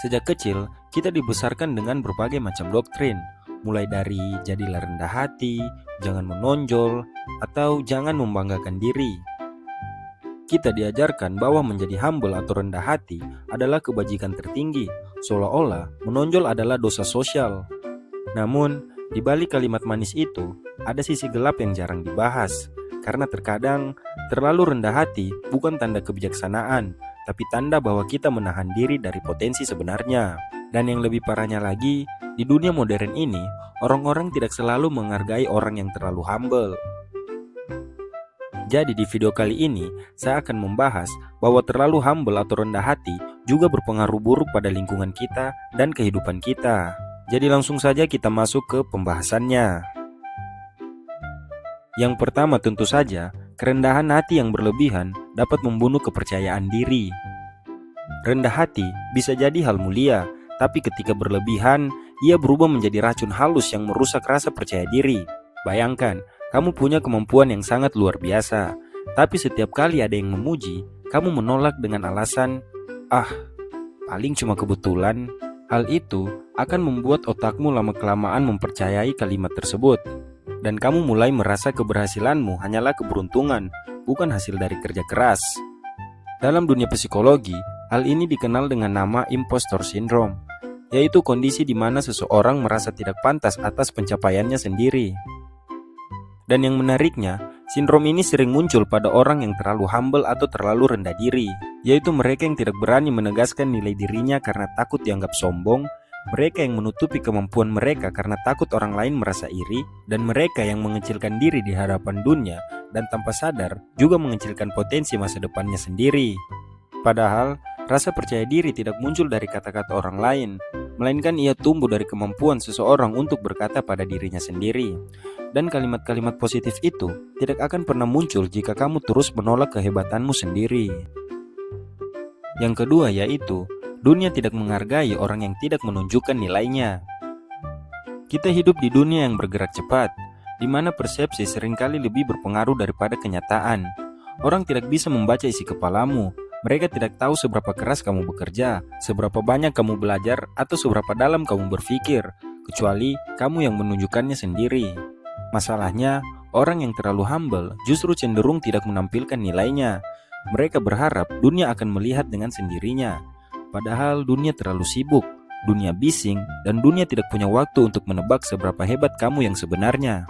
Sejak kecil, kita dibesarkan dengan berbagai macam doktrin, mulai dari jadilah rendah hati, jangan menonjol, atau jangan membanggakan diri. Kita diajarkan bahwa menjadi humble atau rendah hati adalah kebajikan tertinggi, seolah-olah menonjol adalah dosa sosial. Namun, di balik kalimat manis itu, ada sisi gelap yang jarang dibahas, karena terkadang terlalu rendah hati bukan tanda kebijaksanaan, tapi tanda bahwa kita menahan diri dari potensi sebenarnya. Dan yang lebih parahnya lagi, di dunia modern ini, orang-orang tidak selalu menghargai orang yang terlalu humble. Jadi di video kali ini, saya akan membahas bahwa terlalu humble atau rendah hati juga berpengaruh buruk pada lingkungan kita dan kehidupan kita. Jadi langsung saja kita masuk ke pembahasannya. Yang pertama tentu saja, kerendahan hati yang berlebihan dapat membunuh kepercayaan diri. Rendah hati bisa jadi hal mulia, tapi ketika berlebihan, ia berubah menjadi racun halus yang merusak rasa percaya diri. Bayangkan, kamu punya kemampuan yang sangat luar biasa, tapi setiap kali ada yang memuji, kamu menolak dengan alasan, paling cuma kebetulan. Hal itu akan membuat otakmu lama-kelamaan mempercayai kalimat tersebut. Dan kamu mulai merasa keberhasilanmu hanyalah keberuntungan, bukan hasil dari kerja keras. Dalam dunia psikologi, hal ini dikenal dengan nama impostor syndrome, yaitu kondisi di mana seseorang merasa tidak pantas atas pencapaiannya sendiri. Dan yang menariknya, sindrom ini sering muncul pada orang yang terlalu humble atau terlalu rendah diri, yaitu mereka yang tidak berani menegaskan nilai dirinya karena takut dianggap sombong, mereka yang menutupi kemampuan mereka karena takut orang lain merasa iri, dan mereka yang mengecilkan diri di hadapan dunia dan tanpa sadar juga mengecilkan potensi masa depannya sendiri. Padahal, rasa percaya diri tidak muncul dari kata-kata orang lain, melainkan ia tumbuh dari kemampuan seseorang untuk berkata pada dirinya sendiri. Dan kalimat-kalimat positif itu tidak akan pernah muncul jika kamu terus menolak kehebatanmu sendiri. Yang kedua yaitu, dunia tidak menghargai orang yang tidak menunjukkan nilainya. Kita hidup di dunia yang bergerak cepat, di mana persepsi seringkali lebih berpengaruh daripada kenyataan. Orang tidak bisa membaca isi kepalamu. Mereka tidak tahu seberapa keras kamu bekerja, seberapa banyak kamu belajar, atau seberapa dalam kamu berpikir, kecuali kamu yang menunjukkannya sendiri. Masalahnya, orang yang terlalu humble justru cenderung tidak menampilkan nilainya. Mereka berharap dunia akan melihat dengan sendirinya. Padahal dunia terlalu sibuk, dunia bising, dan dunia tidak punya waktu untuk menebak seberapa hebat kamu yang sebenarnya.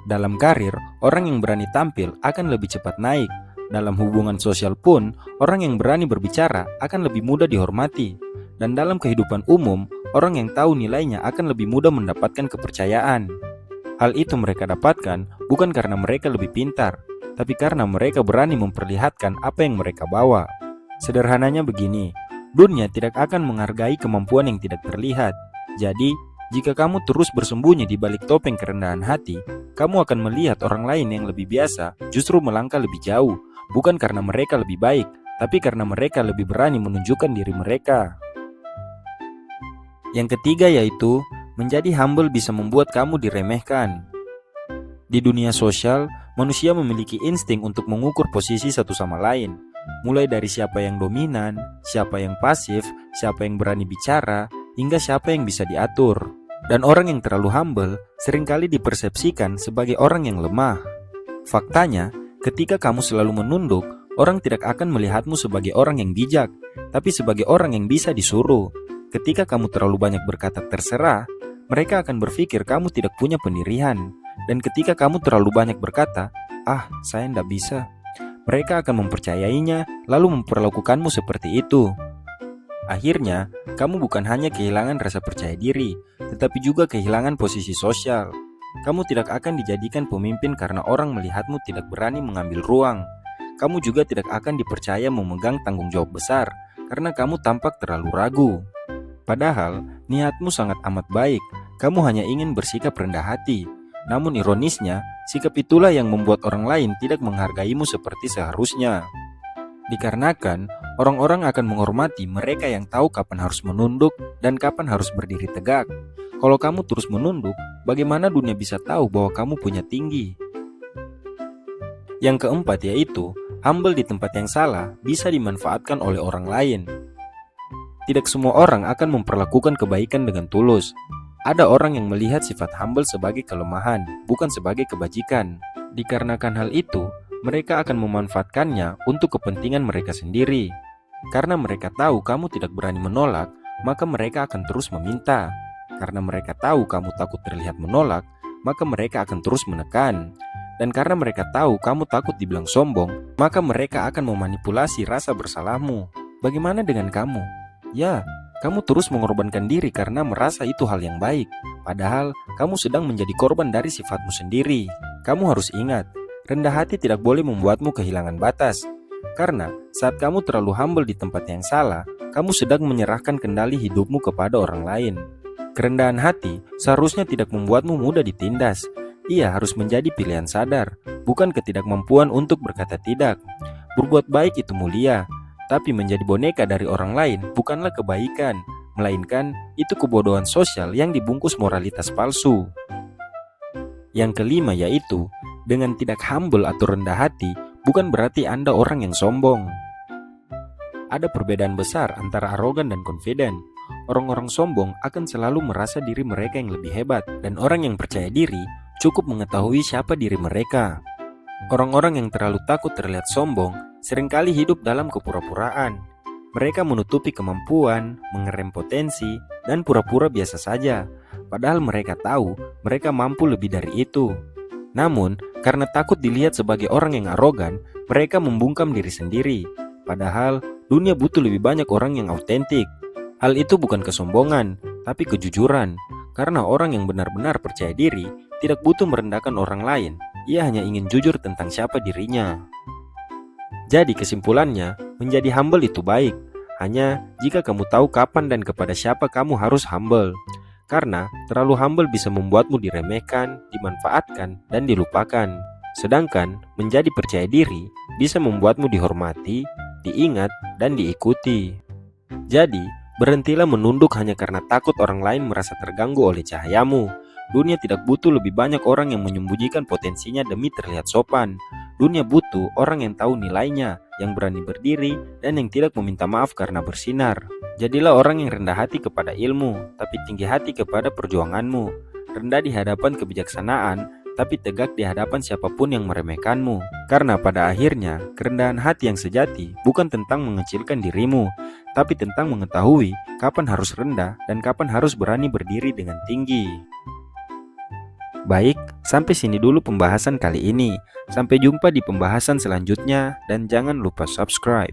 Dalam karir, orang yang berani tampil akan lebih cepat naik. Dalam hubungan sosial pun, orang yang berani berbicara akan lebih mudah dihormati. Dan dalam kehidupan umum, orang yang tahu nilainya akan lebih mudah mendapatkan kepercayaan. Hal itu mereka dapatkan bukan karena mereka lebih pintar, tapi karena mereka berani memperlihatkan apa yang mereka bawa. Sederhananya begini, dunia tidak akan menghargai kemampuan yang tidak terlihat. Jadi, jika kamu terus bersembunyi di balik topeng kerendahan hati, kamu akan melihat orang lain yang lebih biasa justru melangkah lebih jauh, bukan karena mereka lebih baik, tapi karena mereka lebih berani menunjukkan diri mereka. Yang ketiga yaitu, menjadi humble bisa membuat kamu diremehkan. Di dunia sosial, manusia memiliki insting untuk mengukur posisi satu sama lain, mulai dari siapa yang dominan, siapa yang pasif, siapa yang berani bicara, hingga siapa yang bisa diatur. Dan orang yang terlalu humble seringkali dipersepsikan sebagai orang yang lemah. Faktanya, ketika kamu selalu menunduk, orang tidak akan melihatmu sebagai orang yang bijak, tapi sebagai orang yang bisa disuruh. Ketika kamu terlalu banyak berkata terserah, mereka akan berpikir kamu tidak punya pendirian. Dan ketika kamu terlalu banyak berkata, saya ndak bisa, mereka akan mempercayainya lalu memperlakukanmu seperti itu. Akhirnya, kamu bukan hanya kehilangan rasa percaya diri, tetapi juga kehilangan posisi sosial. Kamu tidak akan dijadikan pemimpin karena orang melihatmu tidak berani mengambil ruang. Kamu juga tidak akan dipercaya memegang tanggung jawab besar, karena kamu tampak terlalu ragu. Padahal, niatmu sangat amat baik, kamu hanya ingin bersikap rendah hati. Namun ironisnya, sikap itulah yang membuat orang lain tidak menghargaimu seperti seharusnya. Dikarenakan, orang-orang akan menghormati mereka yang tahu kapan harus menunduk dan kapan harus berdiri tegak. Kalau kamu terus menunduk, bagaimana dunia bisa tahu bahwa kamu punya tinggi? Yang keempat yaitu, humble di tempat yang salah bisa dimanfaatkan oleh orang lain. Tidak semua orang akan memperlakukan kebaikan dengan tulus. Ada orang yang melihat sifat humble sebagai kelemahan, bukan sebagai kebajikan. Dikarenakan hal itu, mereka akan memanfaatkannya untuk kepentingan mereka sendiri. Karena mereka tahu kamu tidak berani menolak, maka mereka akan terus meminta. Karena mereka tahu kamu takut terlihat menolak, maka mereka akan terus menekan. Dan karena mereka tahu kamu takut dibilang sombong, maka mereka akan memanipulasi rasa bersalahmu. Bagaimana dengan kamu? Ya, kamu terus mengorbankan diri karena merasa itu hal yang baik. Padahal, kamu sedang menjadi korban dari sifatmu sendiri. Kamu harus ingat, rendah hati tidak boleh membuatmu kehilangan batas. Karena saat kamu terlalu humble di tempat yang salah, kamu sedang menyerahkan kendali hidupmu kepada orang lain. Kerendahan hati seharusnya tidak membuatmu mudah ditindas. Ia harus menjadi pilihan sadar, bukan ketidakmampuan untuk berkata tidak. Berbuat baik itu mulia, tapi menjadi boneka dari orang lain bukanlah kebaikan, melainkan itu kebodohan sosial yang dibungkus moralitas palsu. Yang kelima yaitu, dengan tidak humble atau rendah hati, bukan berarti Anda orang yang sombong. Ada perbedaan besar antara arogan dan confident. Orang-orang sombong akan selalu merasa diri mereka yang lebih hebat, dan orang yang percaya diri cukup mengetahui siapa diri mereka. Orang-orang yang terlalu takut terlihat sombong seringkali hidup dalam kepura-puraan. Mereka menutupi kemampuan, mengerem potensi, dan pura-pura biasa saja. Padahal mereka tahu mereka mampu lebih dari itu. Namun, karena takut dilihat sebagai orang yang arogan, mereka membungkam diri sendiri. Padahal, dunia butuh lebih banyak orang yang autentik. Hal itu bukan kesombongan, tapi kejujuran. Karena orang yang benar-benar percaya diri tidak butuh merendahkan orang lain. Ia hanya ingin jujur tentang siapa dirinya. Jadi kesimpulannya, menjadi humble itu baik. Hanya jika kamu tahu kapan dan kepada siapa kamu harus humble. Karena terlalu humble bisa membuatmu diremehkan, dimanfaatkan, dan dilupakan. Sedangkan menjadi percaya diri bisa membuatmu dihormati, diingat, dan diikuti. Jadi, berhentilah menunduk hanya karena takut orang lain merasa terganggu oleh cahayamu. Dunia tidak butuh lebih banyak orang yang menyembunyikan potensinya demi terlihat sopan. Dunia butuh orang yang tahu nilainya, yang berani berdiri, dan yang tidak meminta maaf karena bersinar. Jadilah orang yang rendah hati kepada ilmu, tapi tinggi hati kepada perjuanganmu. Rendah di hadapan kebijaksanaan, tapi tegak di hadapan siapapun yang meremehkanmu. Karena pada akhirnya, kerendahan hati yang sejati bukan tentang mengecilkan dirimu, tapi tentang mengetahui kapan harus rendah dan kapan harus berani berdiri dengan tinggi. Baik, sampai sini dulu pembahasan kali ini. Sampai jumpa di pembahasan selanjutnya dan jangan lupa subscribe.